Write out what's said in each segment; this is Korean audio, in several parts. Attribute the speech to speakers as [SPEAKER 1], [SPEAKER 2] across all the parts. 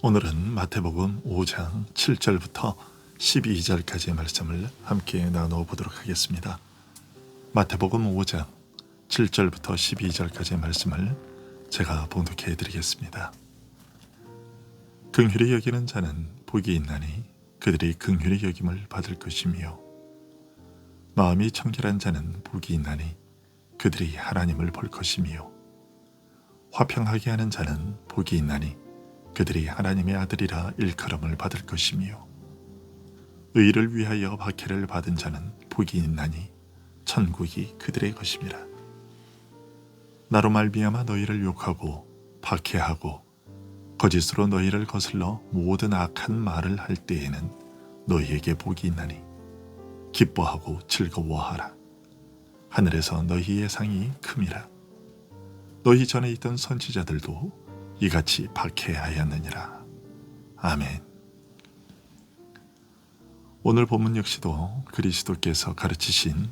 [SPEAKER 1] 오늘은 마태복음 5장 7절부터 12절까지의 말씀을 함께 나누어 보도록 하겠습니다. 마태복음 5장 7절부터 12절까지의 말씀을 제가 봉독해 드리겠습니다. 긍휼히 여기는 자는 복이 있나니 그들이 긍휼히 여김을 받을 것이며, 마음이 청결한 자는 복이 있나니 그들이 하나님을 볼 것이며, 화평하게 하는 자는 복이 있나니 그들이 하나님의 아들이라 일컬음을 받을 것이며, 의를 위하여 박해를 받은 자는 복이 있나니 천국이 그들의 것임이라. 나로 말미암아 너희를 욕하고 박해하고 거짓으로 너희를 거슬러 모든 악한 말을 할 때에는 너희에게 복이 있나니 기뻐하고 즐거워하라. 하늘에서 너희의 상이 큼이라. 너희 전에 있던 선지자들도 이같이 박해하였느니라. 아멘. 오늘 본문 역시도 그리스도께서 가르치신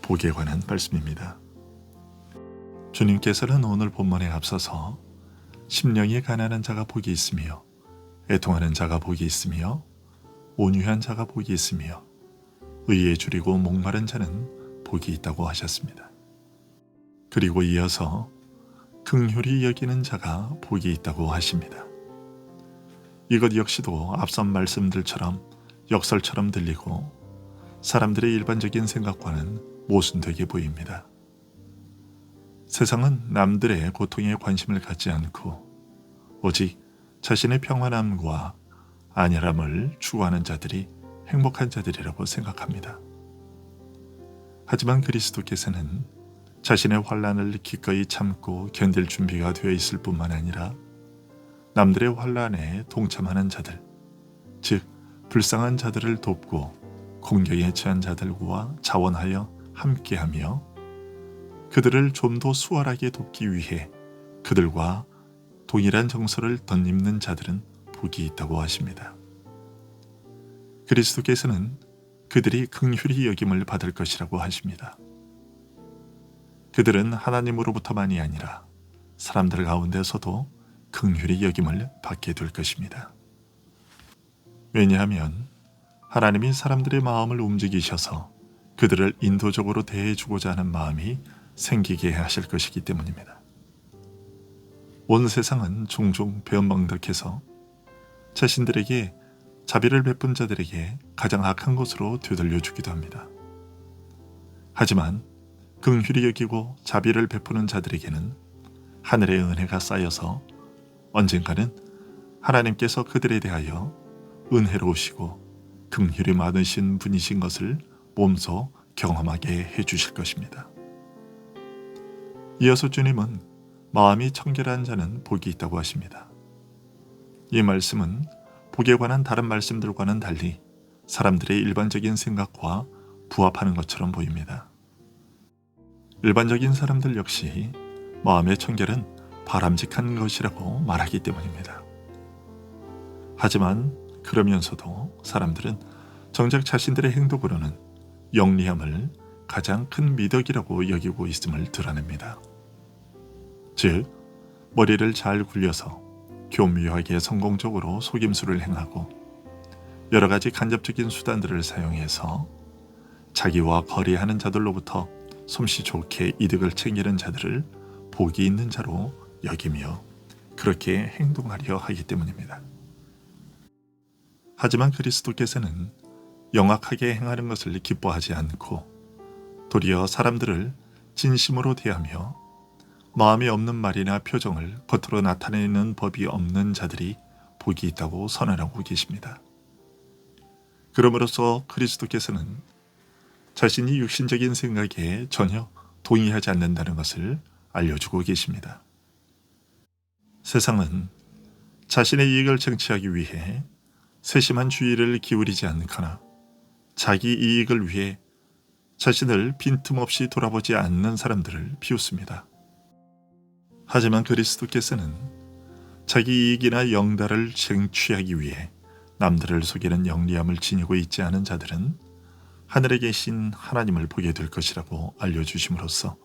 [SPEAKER 1] 복에 관한 말씀입니다. 주님께서는 오늘 본문에 앞서서 심령이 가난한 자가 복이 있으며, 애통하는 자가 복이 있으며, 온유한 자가 복이 있으며, 의에 줄이고 목마른 자는 복이 있다고 하셨습니다. 그리고 이어서 긍휼히 여기는 자가 복이 있다고 하십니다. 이것 역시도 앞선 말씀들처럼 역설처럼 들리고 사람들의 일반적인 생각과는 모순되게 보입니다. 세상은 남들의 고통에 관심을 갖지 않고 오직 자신의 평안함과 안일함을 추구하는 자들이 행복한 자들이라고 생각합니다. 하지만 그리스도께서는 자신의 환난을 기꺼이 참고 견딜 준비가 되어 있을 뿐만 아니라 남들의 환난에 동참하는 자들, 즉 불쌍한 자들을 돕고 공경에 처한 자들과 자원하여 함께하며 그들을 좀 더 수월하게 돕기 위해 그들과 동일한 정서를 덧입는 자들은 복이 있다고 하십니다. 그리스도께서는 그들이 긍휼히 여김을 받을 것이라고 하십니다. 그들은 하나님으로부터만이 아니라 사람들 가운데서도 긍휼히 여김을 받게 될 것입니다. 왜냐하면 하나님이 사람들의 마음을 움직이셔서 그들을 인도적으로 대해주고자 하는 마음이 생기게 하실 것이기 때문입니다. 온 세상은 종종 변방덕해서 자신들에게 자비를 베푼 자들에게 가장 악한 것으로 되돌려주기도 합니다. 하지만 긍휼히 여기고 자비를 베푸는 자들에게는 하늘의 은혜가 쌓여서 언젠가는 하나님께서 그들에 대하여 은혜로우시고 긍휼이 많으신 분이신 것을 몸소 경험하게 해주실 것입니다. 이어서 주님은 마음이 청결한 자는 복이 있다고 하십니다. 이 말씀은 복에 관한 다른 말씀들과는 달리 사람들의 일반적인 생각과 부합하는 것처럼 보입니다. 일반적인 사람들 역시 마음의 청결은 바람직한 것이라고 말하기 때문입니다. 하지만 그러면서도 사람들은 정작 자신들의 행동으로는 영리함을 가장 큰 미덕이라고 여기고 있음을 드러냅니다. 즉, 머리를 잘 굴려서 교묘하게 성공적으로 속임수를 행하고 여러 가지 간접적인 수단들을 사용해서 자기와 거래하는 자들로부터 솜씨 좋게 이득을 챙기는 자들을 복이 있는 자로 여기며 그렇게 행동하려 하기 때문입니다. 하지만 그리스도께서는 영악하게 행하는 것을 기뻐하지 않고 도리어 사람들을 진심으로 대하며 마음이 없는 말이나 표정을 겉으로 나타내는 법이 없는 자들이 복이 있다고 선언하고 계십니다. 그러므로써 그리스도께서는 자신이 육신적인 생각에 전혀 동의하지 않는다는 것을 알려주고 계십니다. 세상은 자신의 이익을 쟁취하기 위해 세심한 주의를 기울이지 않거나 자기 이익을 위해 자신을 빈틈없이 돌아보지 않는 사람들을 비웃습니다. 하지만 그리스도께서는 자기 이익이나 영달을 쟁취하기 위해 남들을 속이는 영리함을 지니고 있지 않은 자들은 하늘에 계신 하나님을 보게 될 것이라고 알려주심으로써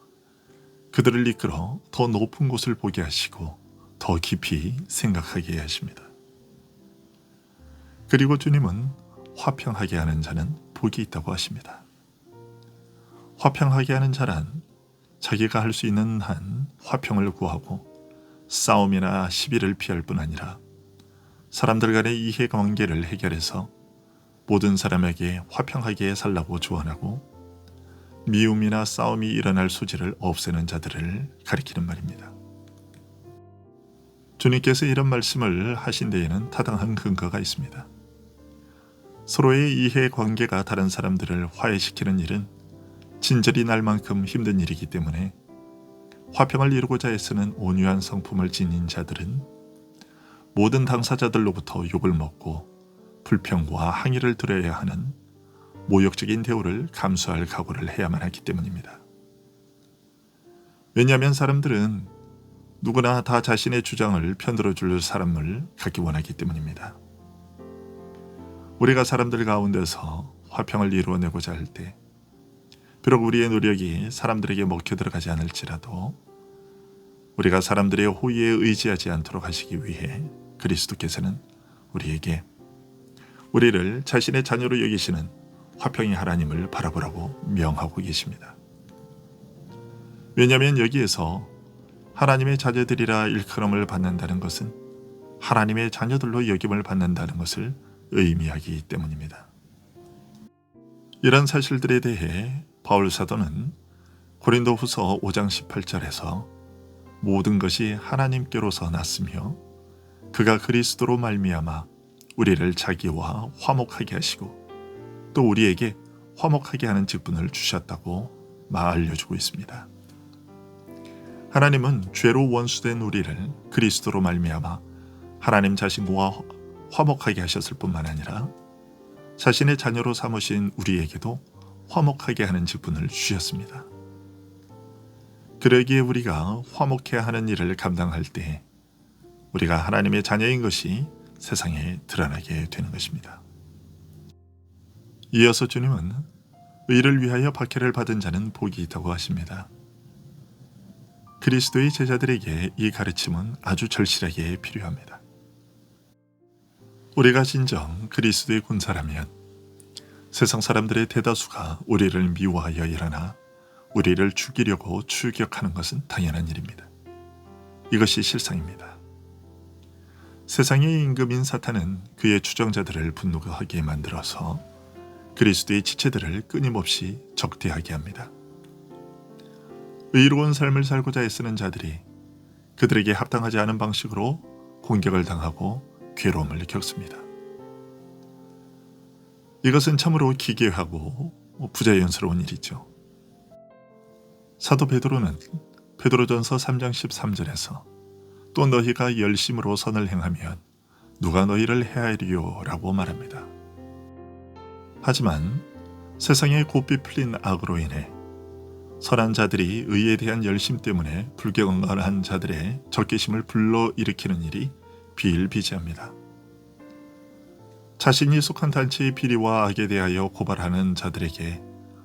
[SPEAKER 1] 그들을 이끌어 더 높은 곳을 보게 하시고 더 깊이 생각하게 하십니다. 그리고 주님은 화평하게 하는 자는 복이 있다고 하십니다. 화평하게 하는 자란 자기가 할 수 있는 한 화평을 구하고 싸움이나 시비를 피할 뿐 아니라 사람들 간의 이해관계를 해결해서 모든 사람에게 화평하게 살라고 조언하고 미움이나 싸움이 일어날 소지를 없애는 자들을 가리키는 말입니다. 주님께서 이런 말씀을 하신 데에는 타당한 근거가 있습니다. 서로의 이해관계가 다른 사람들을 화해시키는 일은 진절이 날 만큼 힘든 일이기 때문에 화평을 이루고자 애쓰는 온유한 성품을 지닌 자들은 모든 당사자들로부터 욕을 먹고 불평과 항의를 들어야 하는 모욕적인 대우를 감수할 각오를 해야만 하기 때문입니다. 왜냐하면 사람들은 누구나 다 자신의 주장을 편들어줄 사람을 갖기 원하기 때문입니다. 우리가 사람들 가운데서 화평을 이루어내고자 할 때 비록 우리의 노력이 사람들에게 먹혀 들어가지 않을지라도 우리가 사람들의 호의에 의지하지 않도록 하시기 위해 그리스도께서는 우리에게 우리를 자신의 자녀로 여기시는 화평의 하나님을 바라보라고 명하고 계십니다. 왜냐하면 여기에서 하나님의 자녀들이라 일컬음을 받는다는 것은 하나님의 자녀들로 여김을 받는다는 것을 의미하기 때문입니다. 이런 사실들에 대해 바울 사도는 고린도후서 5장 18절에서 모든 것이 하나님께로서 났으며 그가 그리스도로 말미암아 우리를 자기와 화목하게 하시고 또 우리에게 화목하게 하는 직분을 주셨다고 알려주고 있습니다. 하나님은 죄로 원수된 우리를 그리스도로 말미암아 하나님 자신과 화목하게 하셨을 뿐만 아니라 자신의 자녀로 삼으신 우리에게도 화목하게 하는 직분을 주셨습니다. 그러기에 우리가 화목해야 하는 일을 감당할 때 우리가 하나님의 자녀인 것이 세상에 드러나게 되는 것입니다. 이어서 주님은 의를 위하여 박해를 받은 자는 복이 있다고 하십니다. 그리스도의 제자들에게 이 가르침은 아주 절실하게 필요합니다. 우리가 진정 그리스도의 군사라면 세상 사람들의 대다수가 우리를 미워하여 일어나 우리를 죽이려고 추격하는 것은 당연한 일입니다. 이것이 실상입니다. 세상의 임금인 사탄은 그의 추종자들을 분노하게 만들어서 그리스도의 지체들을 끊임없이 적대하게 합니다. 의로운 삶을 살고자 애쓰는 자들이 그들에게 합당하지 않은 방식으로 공격을 당하고 괴로움을 겪습니다. 이것은 참으로 기괴하고 부자연스러운 일이죠. 사도 베드로는 베드로전서 3장 13절에서 또 너희가 열심으로 선을 행하면 누가 너희를 해하리요 라고 말합니다. 하지만 세상에 곱비 풀린 악으로 인해 선한 자들이 의에 대한 열심 때문에 불경건한 자들의 적개심을 불러일으키는 일이 비일비재합니다. 자신이 속한 단체의 비리와 악에 대하여 고발하는 자들에게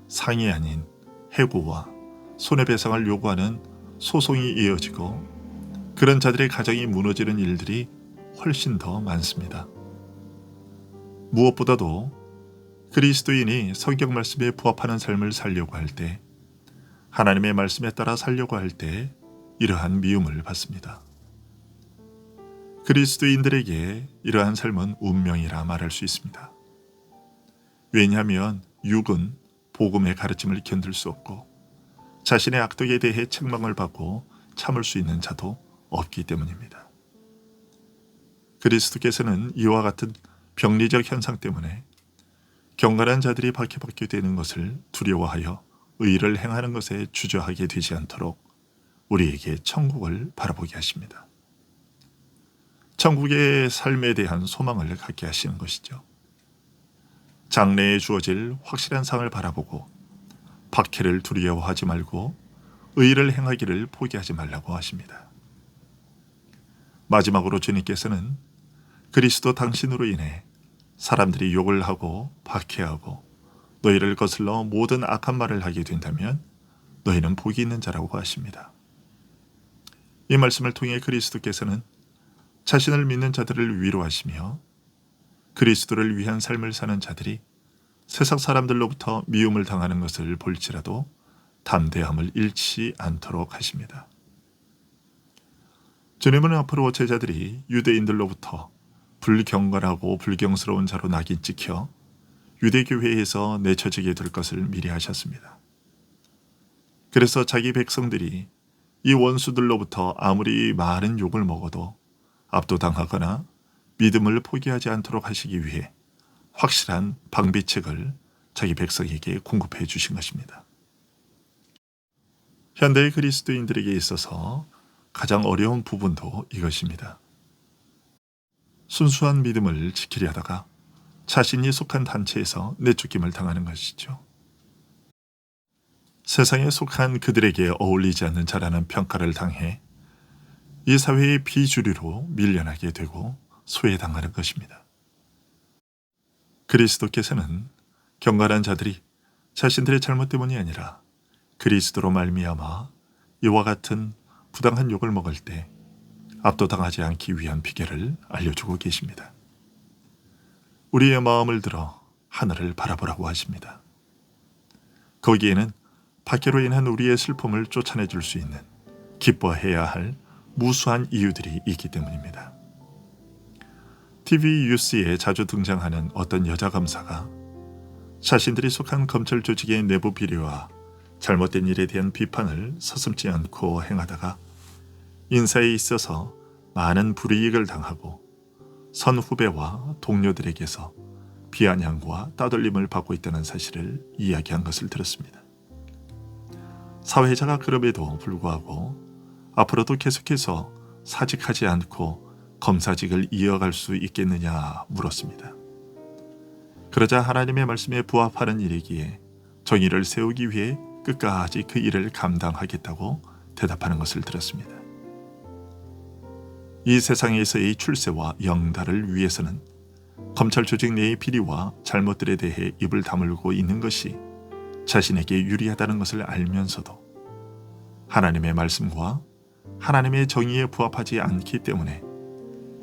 [SPEAKER 1] 상이 아닌 해고와 손해배상을 요구하는 소송이 이어지고 그런 자들의 가정이 무너지는 일들이 훨씬 더 많습니다. 무엇보다도 그리스도인이 성경 말씀에 부합하는 삶을 살려고 할 때, 하나님의 말씀에 따라 살려고 할 때 이러한 미움을 받습니다. 그리스도인들에게 이러한 삶은 운명이라 말할 수 있습니다. 왜냐하면 육은 복음의 가르침을 견딜 수 없고 자신의 악독에 대해 책망을 받고 참을 수 있는 자도 없기 때문입니다. 그리스도께서는 이와 같은 병리적 현상 때문에 경건한 자들이 박해받게 되는 것을 두려워하여 의를 행하는 것에 주저하게 되지 않도록 우리에게 천국을 바라보게 하십니다. 천국의 삶에 대한 소망을 갖게 하시는 것이죠. 장래에 주어질 확실한 상을 바라보고 박해를 두려워하지 말고 의를 행하기를 포기하지 말라고 하십니다. 마지막으로 주님께서는 그리스도 당신으로 인해 사람들이 욕을 하고 박해하고 너희를 거슬러 모든 악한 말을 하게 된다면 너희는 복이 있는 자라고 하십니다. 이 말씀을 통해 그리스도께서는 자신을 믿는 자들을 위로하시며 그리스도를 위한 삶을 사는 자들이 세상 사람들로부터 미움을 당하는 것을 볼지라도 담대함을 잃지 않도록 하십니다. 주님은 앞으로 제자들이 유대인들로부터 불경건하고 불경스러운 자로 낙인 찍혀 유대교회에서 내쳐지게 될 것을 미리 하셨습니다. 그래서 자기 백성들이 이 원수들로부터 아무리 많은 욕을 먹어도 압도당하거나 믿음을 포기하지 않도록 하시기 위해 확실한 방비책을 자기 백성에게 공급해 주신 것입니다. 현대의 그리스도인들에게 있어서 가장 어려운 부분도 이것입니다. 순수한 믿음을 지키려 하다가 자신이 속한 단체에서 내쫓김을 당하는 것이죠. 세상에 속한 그들에게 어울리지 않는 자라는 평가를 당해 이 사회의 비주류로 밀려나게 되고 소외당하는 것입니다. 그리스도께서는 경건한 자들이 자신들의 잘못 때문이 아니라 그리스도로 말미암아 이와 같은 부당한 욕을 먹을 때 압도당하지 않기 위한 비결을 알려주고 계십니다. 우리의 마음을 들어 하늘을 바라보라고 하십니다. 거기에는 박해로 인한 우리의 슬픔을 쫓아내 줄 수 있는 기뻐해야 할 무수한 이유들이 있기 때문입니다. TV 뉴스에 자주 등장하는 어떤 여자 검사가 자신들이 속한 검찰 조직의 내부 비리와 잘못된 일에 대한 비판을 서슴지 않고 행하다가 인사에 있어서 많은 불이익을 당하고 선후배와 동료들에게서 비아냥과 따돌림을 받고 있다는 사실을 이야기한 것을 들었습니다. 사회자가 그럼에도 불구하고 앞으로도 계속해서 사직하지 않고 검사직을 이어갈 수 있겠느냐 물었습니다. 그러자 하나님의 말씀에 부합하는 일이기에 정의를 세우기 위해 끝까지 그 일을 감당하겠다고 대답하는 것을 들었습니다. 이 세상에서의 출세와 영달을 위해서는 검찰 조직 내의 비리와 잘못들에 대해 입을 다물고 있는 것이 자신에게 유리하다는 것을 알면서도 하나님의 말씀과 하나님의 정의에 부합하지 않기 때문에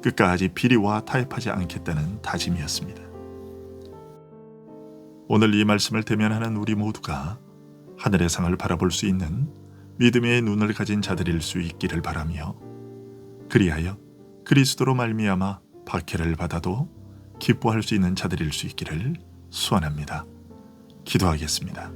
[SPEAKER 1] 끝까지 비리와 타협하지 않겠다는 다짐이었습니다. 오늘 이 말씀을 대면하는 우리 모두가 하늘의 상을 바라볼 수 있는 믿음의 눈을 가진 자들일 수 있기를 바라며 그리하여 그리스도로 말미암아 박해를 받아도 기뻐할 수 있는 자들일 수 있기를 소원합니다. 기도하겠습니다.